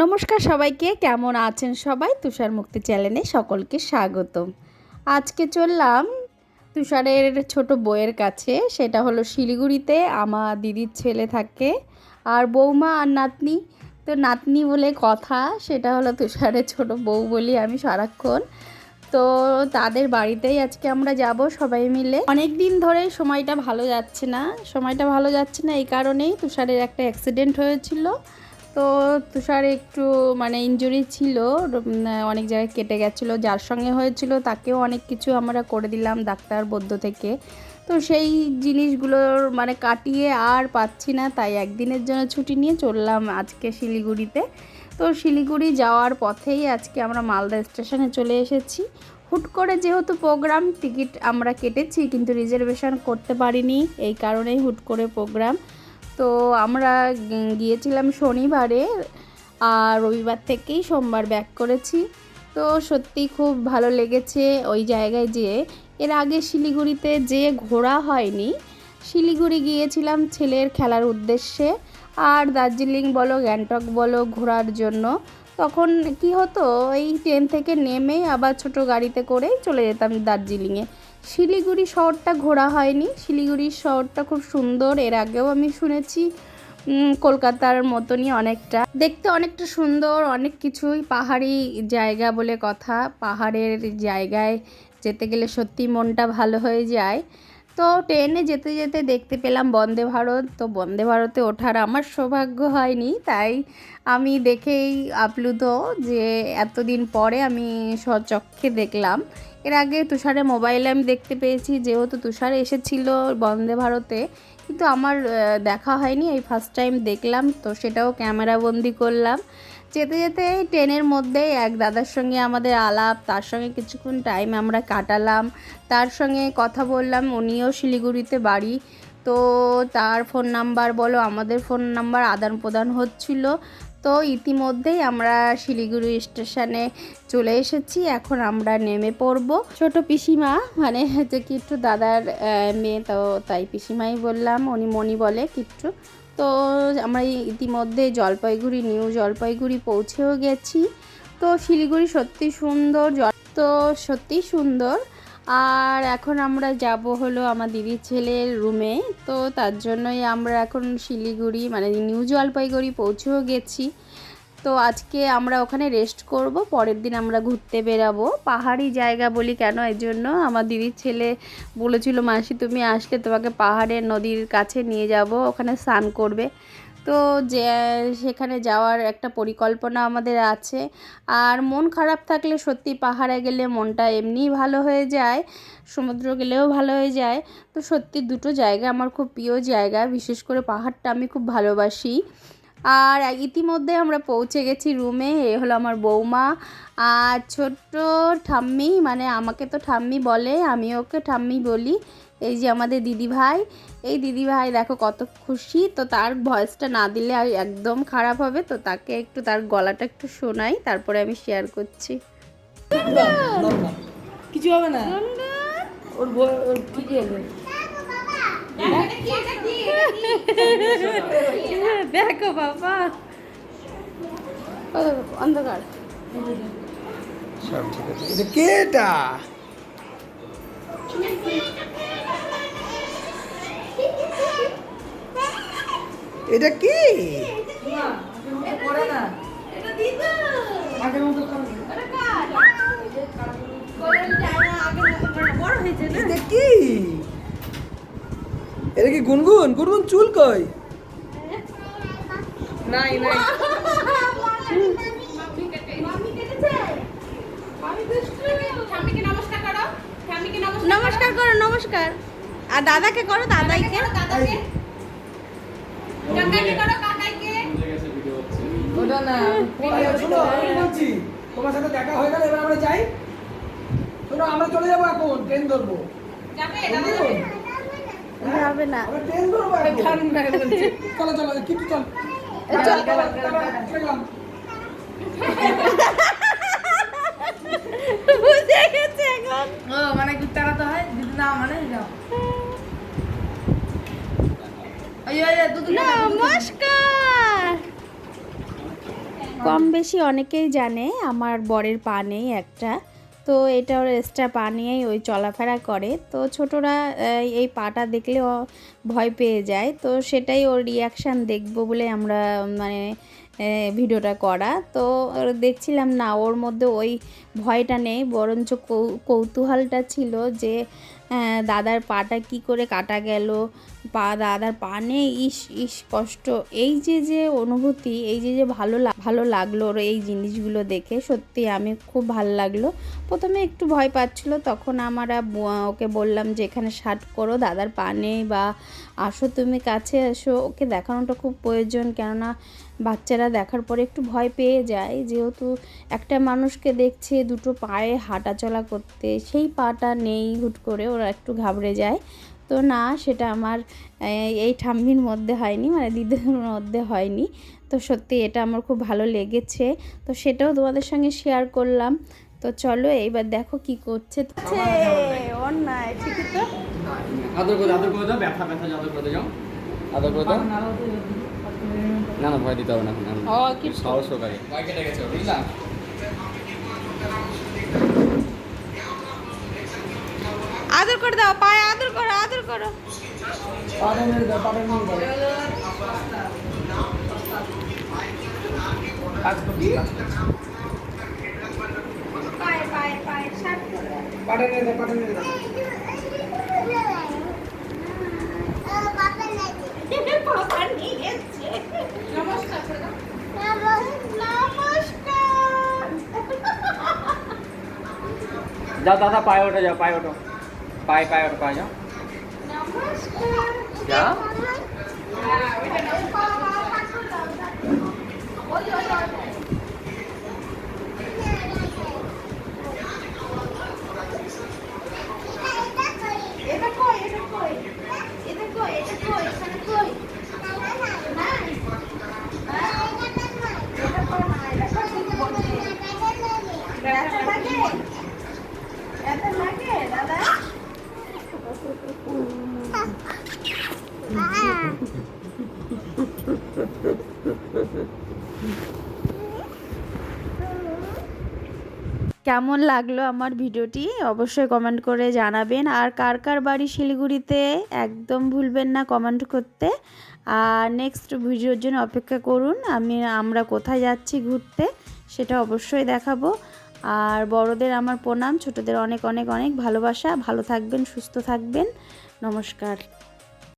নমস্কার সবাইকে, কেমন আছেন সবাই? তুষার মুক্তি চ্যানেলে সকলকে স্বাগতম। আজকে চললাম তুষারের ছোট বউয়ের কাছে, সেটা হলো শিলিগুড়িতে। আমার দিদির ছেলে থাকে আর বৌমা আর নাতনি। তো নাতনি বলে কথা, সেটা হলো তুষারের ছোট বউ বলি আমি সারাক্ষণ। তো তাদের বাড়িতেই আজকে আমরা যাব সবাই মিলে। অনেক দিন ধরে সময়টা ভালো যাচ্ছে না এই কারণেই তুষারের একটা অ্যাক্সিডেন্ট হয়েছিল। তো তুষার একটু ইনজুরি ছিল, অনেক জায়গায় কেটে গেছিলো। যার সঙ্গে হয়েছিল তাকেও অনেক কিছু আমরা করে দিলাম ডাক্তার বৈদ্য থেকে। তো সেই জিনিসগুলোর কাটিয়ে আর পাচ্ছি না, তাই একদিনের জন্য ছুটি নিয়ে চললাম আজকে শিলিগুড়িতে। তো শিলিগুড়ি যাওয়ার পথেই আজকে আমরা মালদা স্টেশনে চলে এসেছি। হুট করে যেহেতু প্রোগ্রাম, টিকিট আমরা কেটেছি কিন্তু রিজার্ভেশন করতে পারিনি, এই কারণেই হুট করে প্রোগ্রাম। তো আমরা গিয়েছিলাম শনিবারে আর রবিবার থেকেই সোমবার ব্যাক করেছি। তো সত্যি খুব ভালো লেগেছে ওই জায়গায় যেয়ে। এর আগে শিলিগুড়িতে যে ঘোরা হয়নি। শিলিগুড়ি গিয়েছিলাম ছেলের খেলার উদ্দেশ্যে, আর দার্জিলিং বলো গ্যাংটক বলো ঘোরার জন্য। তখন কি হতো, এই ট্রেন থেকে নেমে আবার ছোট গাড়িতে করেই চলে যেতাম দার্জিলিংয়ে। শিলিগুড়ি শহরটা ঘোরা হয়নি। শিলিগুড়ির শহরটা খুব সুন্দর, এর আগেও আমি শুনেছি কলকাতার মতনই অনেকটা দেখতে, অনেকটা সুন্দর, অনেক কিছুই পাহাড়ি জায়গা বলে কথা। পাহাড়ের জায়গায় যেতে গেলে সত্যি মনটা ভালো হয়ে যায়। তো ট্রেনে যেতে যেতে দেখতে পেলাম বন্দে ভারত। তো বন্দে ভারতে ওঠার আমার সৌভাগ্য হয়নি, তাই আমি দেখেই আপ্লুত যে এতদিন পরে আমি স্বচক্ষে দেখলাম। এর আগে তুষারের মোবাইলে আমি দেখতে পেয়েছি, যেহেতু তুষার এসেছিল বন্দে ভারতে, কিন্তু আমার দেখা হয়নি, এই ফার্স্ট টাইম দেখলাম। তো সেটাও ক্যামেরা বন্দি করলাম। যেতে যেতে ট্রেনের মধ্যে এক দাদার সঙ্গে আমাদের আলাপ, তার সঙ্গে কিছুক্ষণ টাইম আমরা কাটালাম, তার সঙ্গে কথা বললাম। উনিও শিলিগুড়িতে বাড়ি, তো তার ফোন নাম্বার বলো আমাদের ফোন নাম্বার আদান প্রদান হচ্ছিল। তো ইতিমধ্যেই আমরা শিলিগুড়ি স্টেশনে চলে এসেছি। এখন আমরা নেমে পড়ব। ছোট পিসিমা হচ্ছে কিট্টু দাদার মেয়ে, তো তাই পিসিমাই বললাম, উনি মনি বলে কিট্টু। তো আমরা ইতিমধ্যে জলপাইগুড়ি, নিউ জলপাইগুড়ি পৌঁছেও গেছি। তো শিলিগুড়ি সত্যি সুন্দর, তো সত্যি সুন্দর। আর এখন আমরা যাব হলো আমার দিদির ছেলের রুমে। তো তার জন্যই আমরা এখন শিলিগুড়ি নিউ জলপাইগুড়ি পৌঁছেও গেছি। তো আজকে আমরা ওখানে রেস্ট করব, পরের দিন আমরা ঘুরতে বেরাবো। পাহাড়ি জায়গা বলি কেন, এই জন্য আমার দিদির ছেলে বলেছিল, মাসি তুমি আসলে তোমাকে পাহাড়ের নদীর কাছে নিয়ে যাব, ওখানে স্নান করবে। তো যে সেখানে যাওয়ার একটা পরিকল্পনা আমাদের আছে। আর মন খারাপ থাকলে সত্যি পাহাড়ে গেলে মনটা এমনিই ভালো হয়ে যায়, সমুদ্র গেলেও ভালো হয়ে যায়। তো সত্যি দুটো জায়গা আমার খুব প্রিয় জায়গা, বিশেষ করে পাহাড়টা আমি খুব ভালোবাসি। আর ইতিমধ্যে আমরা পৌঁছে গেছি রুমে। এ হলো আমার বৌমা আর ছোট্ট ঠাম্মি, আমাকে তো ঠাম্মি বলে, আমি ওকে ঠাম্মি বলি। এই যে আমাদের দিদিভাই, এই দিদিভাই দেখো কত খুশি। তো তার ভয়েসটা না দিলে আর একদম খারাপ হবে, তো তাকে একটু তার গলাটা একটু শোনাই, তারপরে আমি শেয়ার করছি। কিছু হবে না, ওর ঠিকই হবে। দেখো বাবা, অন্ধকার সব ঠিক আছে। এটা কেটা? এটা কি? করে না, আগের মতো করে না। এটা কি? এটা কি গুনগুন? গুনগুন চুল কই? নাই নাই, নমস্কার করো, নমস্কার। আর দাদাকে করো, দাদাইকে। ওটা না, শোনো আমি বলছি, তোমার সাথে দেখা হয়ে গেল, এবার আমরা যাই। শোনো আমরা চলে যাবো, এখন ট্রেন ধরবো। হবে না, আমরা ট্রেন ধরবো এখন। চলো চলো কিন্তু চল বুঝে গেছে এখন। ও ঘুরতে আলাদা হয় যদি না যাও। নমস্কার। কম বেশি অনেকেই জানে আমার বরের পা নেই একটা, তো এটা ওর এক্সট্রা পা নিয়েই ওই চলাফেরা করে। তো ছোটরা এই পাটা দেখলে ভয় পেয়ে যায়, তো সেটাই ওর রিয়াকশান দেখবো বলে আমরা মানে ভিডিওটা করা। তো দেখছিলাম না ওর মধ্যে ওই ভয়টা নেই, বরঞ্চ কৌতূহলটা ছিল যে দাদার পাটা কি করে কাটা গেল, দাদার পা নেই, ইস ইস কষ্ট। এই যে অনুভূতি, এই যে ভালো লাগলো ওর এই জিনিসগুলো দেখে, সত্যি আমি খুব ভালো লাগলো। প্রথমে একটু ভয় পাচ্ছিলো, তখন আমরা ওকে বললাম যে এখানে শার্ট করো, দাদার পা নেই, বা আসো তুমি কাছে এসো, ওকে দেখানোটা খুব প্রয়োজন। কেননা বাচ্চারা দেখার পরে একটু ভয় পেয়ে যায়, যেহেতু একটা মানুষকে দেখছে দুটো পায়ে হাঁটা চলা করতে, সেই পাটা নেই, হুট করে ওরা একটু ঘাবড়ে যায়। তো না, সেটা আমার এই ঠাম্মির মধ্যে হয়নি, মানে দিদির মধ্যে হয়নি। তো সত্যি এটা আমার খুব ভালো লেগেছে, তো সেটাও তোমাদের সঙ্গে শেয়ার করলাম। তো চলো এইবার দেখো কি করছে। অন্যায় ঠিকই তো। আদর করে দাও, ব্যথা আদর করে যাও, আদর করে দাও। না না, ভয় দিতে হবে না, সাহস হোক আগে। ভয় কেটে গেছে, বুঝলা? আদর করে দাও, পায়ে আদর করো, আদর করো। পাটা মেরে দাও, পাটা মেরে দাও। পায়ে পায়ে পায়ে শার্ট করে দাও। পাটা মেরে দাও, পাটা মেরে দাও। পাপা নিয়ে গেছে। নমস্কার করে দাও। নমস্কার। যাও দাদা, পায়ে ওঠো, যাও পায়ে ওঠো, পায়ে ওঠো, পায়ে যাও, নমস্কার। যা। এটা কই, এটা কই, এটা কই, এটা কই, এখানে কই? নাই। এটা কই না, এটা কই কি বলছে? ব্যথা লাগে? ব্যথা লাগে দাদা? কেমন লাগলো আমার ভিডিওটি অবশ্যই কমেন্ট করে জানাবেন। আর কার কার বাড়ি শিলিগুড়িতে একদম ভুলবেন না কমেন্ট করতে। আর নেক্সট ভিডিওর জন্য অপেক্ষা করুন, আমরা কোথায় যাচ্ছি ঘুরতে সেটা অবশ্যই দেখাবো। আর বড়দের আমার প্রণাম, ছোটদের অনেক অনেক অনেক ভালোবাসা। ভালো থাকবেন, সুস্থ থাকবেন, নমস্কার।